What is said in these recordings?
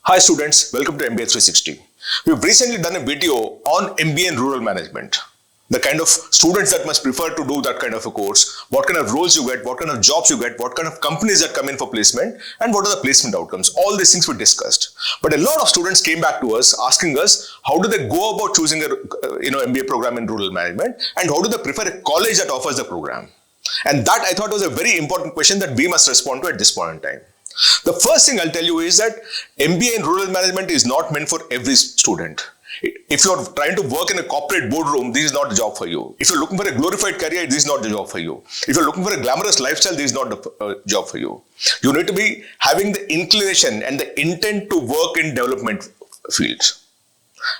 Hi students, welcome to MBA 360. We've recently done a video on MBA in rural management. The kind of students that must prefer to do that kind of a course, what kind of roles you get, what kind of jobs you get, what kind of companies that come in for placement, and what are the placement outcomes. All these things we discussed. But a lot of students came back to us asking us, how do they go about choosing a MBA program in rural management, and how do they prefer a college that offers the program? And that I thought was a very important question that we must respond to at this point in time. The first thing I'll tell you is that MBA in rural management is not meant for every student. If you're trying to work in a corporate boardroom, this is not the job for you. If you're looking for a glorified career, this is not the job for you. If you're looking for a glamorous lifestyle, this is not the job for you. You need to be having the inclination and the intent to work in development fields.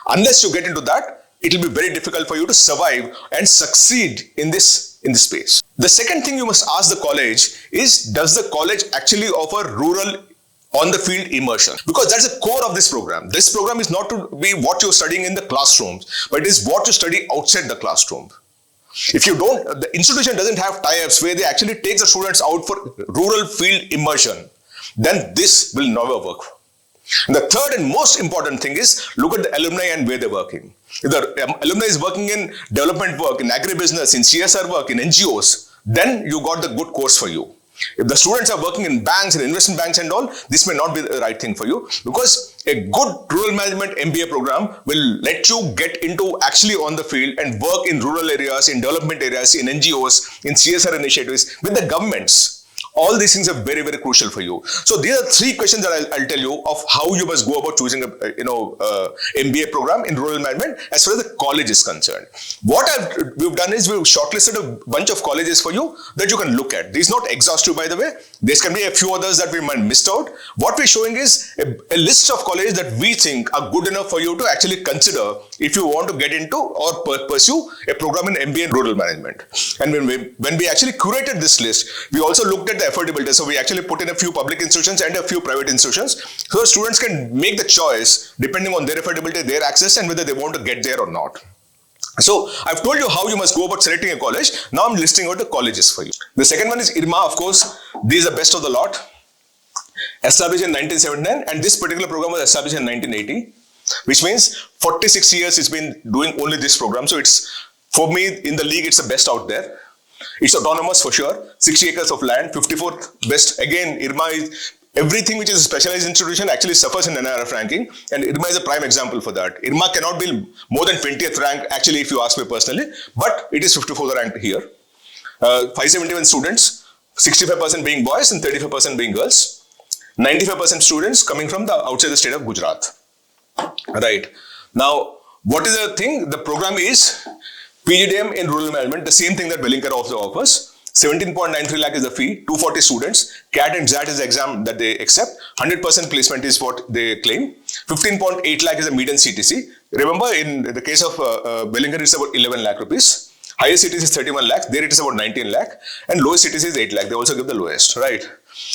Unless you get into that, it will be very difficult for you to survive and succeed in this space. The second thing you must ask the college is, does the college actually offer rural on the field immersion? Because that's the core of this program. This program is not to be what you're studying in the classrooms, but it is what you study outside the classroom. If you don't, the institution doesn't have tie-ups where they actually take the students out for rural field immersion, then this will never work. And the third and most important thing is, look at the alumni and where they're working. If the alumni is working in development work, in agribusiness, in CSR work, in NGOs, then you got the good course for you. If the students are working in banks and investment banks and all, this may not be the right thing for you, because a good rural management MBA program will let you get into actually on the field and work in rural areas, in development areas, in NGOs, in CSR initiatives with the governments. All these things are very, very crucial for you. So these are three questions that I'll tell you of how you must go about choosing a MBA program in rural management as far as the college is concerned. What we've done is we've shortlisted a bunch of colleges for you that you can look at. These are not exhaustive, by the way. There can be a few others that we might missed out. What we're showing is a list of colleges that we think are good enough for you to actually consider if you want to get into or pursue a program in MBA in rural management. And when we actually curated this list, we also looked at the affordability. So we actually put in a few public institutions and a few private institutions, so students can make the choice depending on their affordability, their access, and whether they want to get there or not. So I've told you how you must go about selecting a college. Now I'm listing out the colleges for you. The second one is IRMA, of course. These are the best of the lot. Established in 1979, and this particular program was established in 1980, which means 46 years it's been doing only this program. So it's, for me, in the league, it's the best out there. It's autonomous for sure, 60 acres of land, 54th best. Again, IRMA is, everything which is a specialized institution actually suffers in NIRF ranking, and IRMA is a prime example for that. IRMA cannot be more than 20th rank, actually, if you ask me personally, but it is 54th ranked here. 571 students, 65% being boys and 35% being girls. 95% students coming from the outside the state of Gujarat. Right. Now, what is the thing? The program is PGDM in rural management, the same thing that Welingkar also offers. 17.93 lakh is the fee, 240 students. CAT and XAT is the exam that they accept. 100% placement is what they claim. 15.8 lakh is the median CTC. Remember, in the case of Welingkar, it's about 11 lakh rupees. Highest CTC is 31 lakh. There it is about 19 lakh. And lowest CTC is 8 lakh. They also give the lowest, right?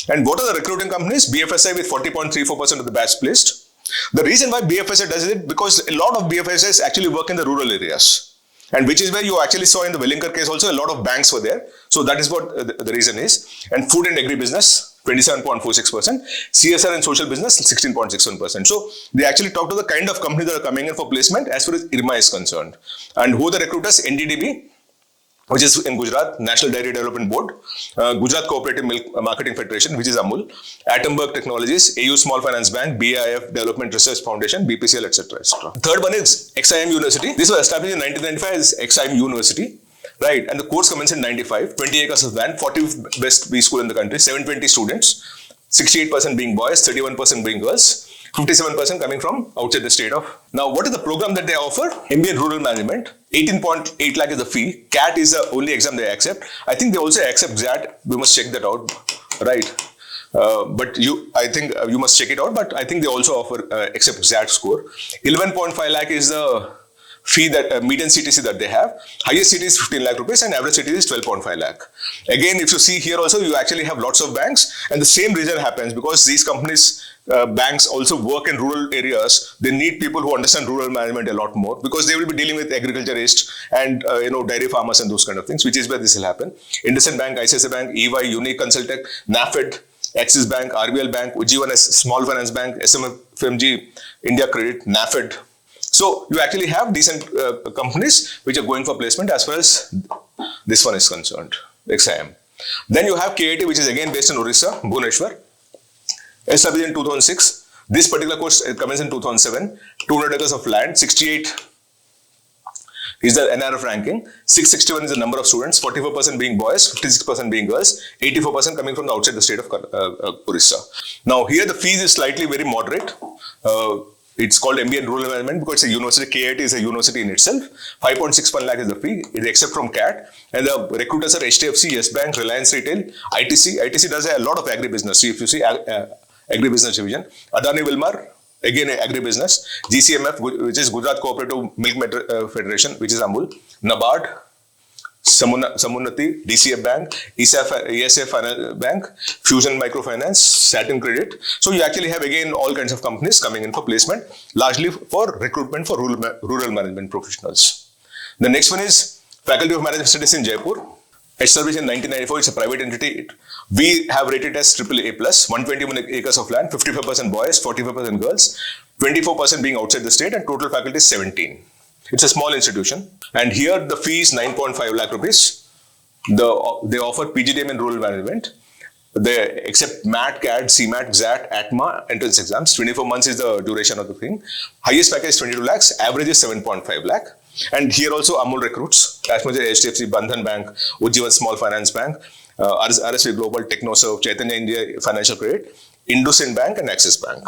And what are the recruiting companies? BFSI with 40.34% of the batch placed. The reason why BFSI does it, because a lot of BFSIs actually work in the rural areas. And which is where you actually saw in the Welingkar case also, a lot of banks were there. So that is what the reason is. And food and agribusiness, 27.46%. CSR and social business, 16.61%. So they actually talk to the kind of companies that are coming in for placement as far as IRMA is concerned. And who are the recruiters? NDDB, which is in Gujarat, National Dairy Development Board, Gujarat Cooperative Milk Marketing Federation, which is Amul, Atomberg Technologies, AU Small Finance Bank, BIF Development Research Foundation, BPCL, etc., etc. Third one is XIM University. This was established in 1995 as XIM University, right? And the course commenced in 95, 20 acres of land, 40th best B school in the country, 720 students, 68% being boys, 31% being girls. 57% coming from outside the state of. Now, what is the program that they offer? MBA in rural management. 18.8 lakh is the fee. CAT is the only exam they accept. I think they also accept XAT. We must check that out, right? I think you must check it out. But I think they also offer accept XAT score. 11.5 lakh is the fee that median CTC that they have. Highest CTC is 15 lakh rupees and average CTC is 12.5 lakh. Again, if you see here also, you actually have lots of banks, and the same reason happens because these companies, banks also work in rural areas. They need people who understand rural management a lot more because they will be dealing with agriculturists and dairy farmers and those kind of things, which is where this will happen. IndusInd Bank, ICICI Bank, EY, Unique Consultech, NAFED, Axis Bank, RBL Bank, Ujjivan Small Finance Bank, FMCG, India Credit, NAFED. So you actually have decent companies which are going for placement as far as this one is concerned, XIM. Then you have KIIT, which is again based in Orissa, Bhubaneswar, established in 2006. This particular course commenced in 2007. 200 acres of land, 68 is the NRF ranking, 661 is the number of students, 44% being boys, 56% being girls, 84% coming from the outside the state of Orissa. Now here the fees is slightly very moderate. It's called MBA in Rural Management because it's a university. KIIT is a university in itself. 5.61 lakh is the fee, except from CAT. And the recruiters are HDFC, Yes Bank, Reliance Retail, ITC. ITC does a lot of agribusiness. So if you see agribusiness division, Adani Wilmar, again agribusiness, GCMF, which is Gujarat Cooperative Milk Federation, which is Amul, NABARD, Samunati, DCF Bank, ESF Bank, Fusion Microfinance, Satin Credit. So you actually have again all kinds of companies coming in for placement, largely for recruitment for rural management professionals. The next one is Faculty of Management Studies in Jaipur. Established in 1994, it's a private entity. We have rated as AAA+, 121 acres of land, 55% boys, 45% girls, 24% being outside the state, and total faculty is 17. It's a small institution, and here the fee is 9.5 lakh rupees. They offer PGDM in rural management. They accept MAT, CAT, CMAT, XAT, ATMA entrance exams. 24 months is the duration of the thing. Highest package is 22 lakhs, average is 7.5 lakh. And here also Amul recruits, as much as HDFC, Bandhan Bank, Ujjivan Small Finance Bank, RSV Global, Technoserve, Chaitanya India Financial Credit, IndusInd Bank, and Axis Bank.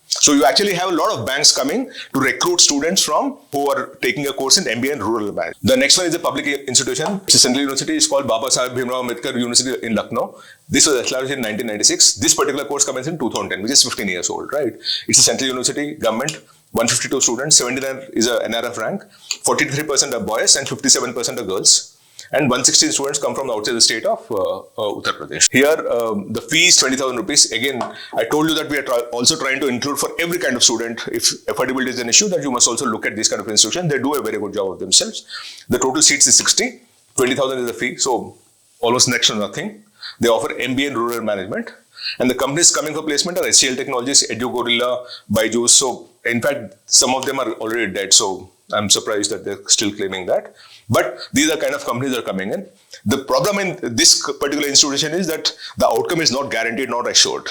So you actually have a lot of banks coming to recruit students from who are taking a course in MBA in rural management. The next one is a public institution. It's a central university. It's called Babasaheb bhimrao University in Lucknow. This was established in 1996. This particular course commenced in 2010, which is 15 years old, right? It's a central university, government, 152 students, 79 is a NRF rank, 43% are boys and 57% are girls. And 116 students come from outside the state of Uttar Pradesh. Here, the fee is 20,000 rupees. Again, I told you that we are also trying to include for every kind of student. If affordability is an issue, that you must also look at this kind of institution. They do a very good job of themselves. The total seats is 60. 20,000 is the fee, so almost next to nothing. They offer MBA in rural management. And the companies coming for placement are HCL Technologies, EduGorilla, Byju's. So, in fact, some of them are already dead. So, I'm surprised that they're still claiming that. But these are kind of companies that are coming in. The problem in this particular institution is that the outcome is not guaranteed, not assured.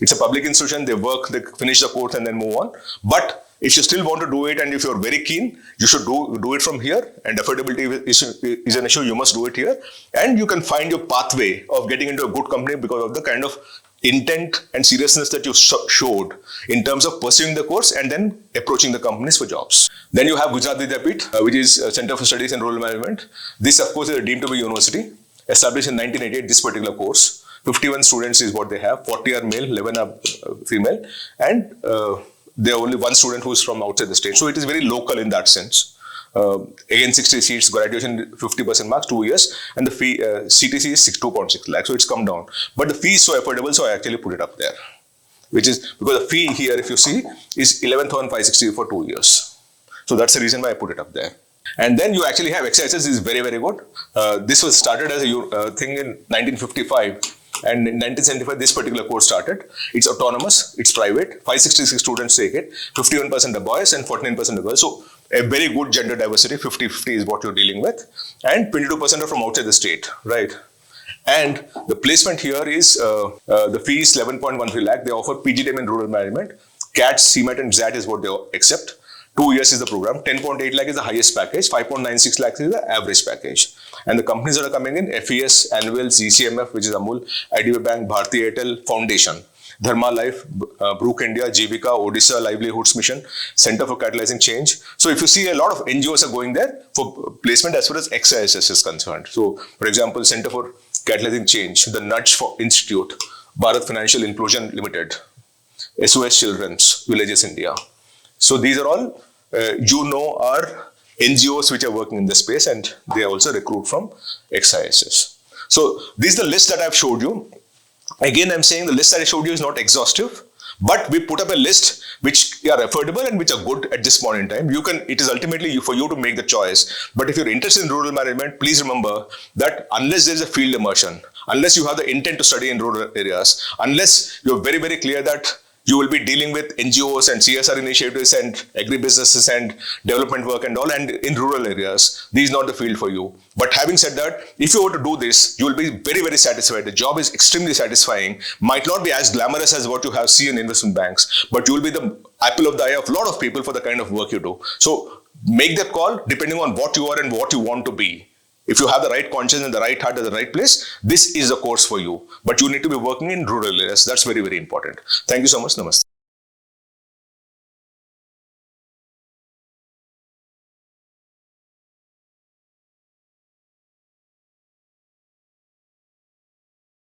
It's a public institution, they work, they finish the course and then move on. But if you still want to do it and if you're very keen, you should do it from here. And affordability is an issue, you must do it here. And you can find your pathway of getting into a good company because of the kind of intent and seriousness that you showed in terms of pursuing the course and then approaching the companies for jobs. Then you have Gujarat Vidyapith, which is a Center for Studies in Rural Management. This, of course, is deemed to be university, established in 1988, this particular course. 51 students is what they have, 40 are male, 11 are female, and there are only one student who is from outside the state. So it is very local in that sense. Again, 60 seats, graduation 50% marks, 2 years, and the fee CTC is 2.6 lakhs, so it's come down. But the fee is so affordable, so I actually put it up there. Which is because the fee here, if you see, is 11,560 for 2 years. So that's the reason why I put it up there. And then you actually have XISS is very, very good. This was started as a thing in 1955. And in 1975, this particular course started. It's autonomous, it's private, 566 students take it, 51% are boys and 49% are girls. So a very good gender diversity, 50-50 is what you're dealing with. And 22% are from outside the state, right? And the placement here is, the fee is 11.13 lakh. They offer PGDM in rural management. CAT, CMAT and XAT is what they accept. 2 years is the program. 10.8 lakh is the highest package. 5.96 lakhs is the average package. And the companies that are coming in, FES, Annual, GCMF, which is Amul, IDB Bank, Bharti Airtel, Foundation, Dharma Life, Brook India, Jivika, Odisha Livelihoods Mission, Center for Catalyzing Change. So if you see, a lot of NGOs are going there for placement as far as XISS is concerned. So, for example, Center for Catalyzing Change, the Nudge for Institute, Bharat Financial Inclusion Limited, SOS Children's, Villages India. So these are all, are NGOs which are working in this space, and they also recruit from XISS. So this is the list that I've showed you. Again, I'm saying the list that I showed you is not exhaustive, But we put up a list which are affordable and which are good at this point in time. It is ultimately for you to make the choice. But if you're interested in rural management, please remember that unless there's a field immersion, unless you have the intent to study in rural areas, unless you're very, very clear that you will be dealing with NGOs and CSR initiatives and agribusinesses and development work and all, and in rural areas, this is not the field for you. But having said that, if you were to do this, you will be very, very satisfied. The job is extremely satisfying, might not be as glamorous as what you have seen in investment banks, but you will be the apple of the eye of a lot of people for the kind of work you do. So make that call depending on what you are and what you want to be. If you have the right conscience and the right heart at the right place, this is a course for you. But you need to be working in rural areas. That's very, very important. Thank you so much. Namaste.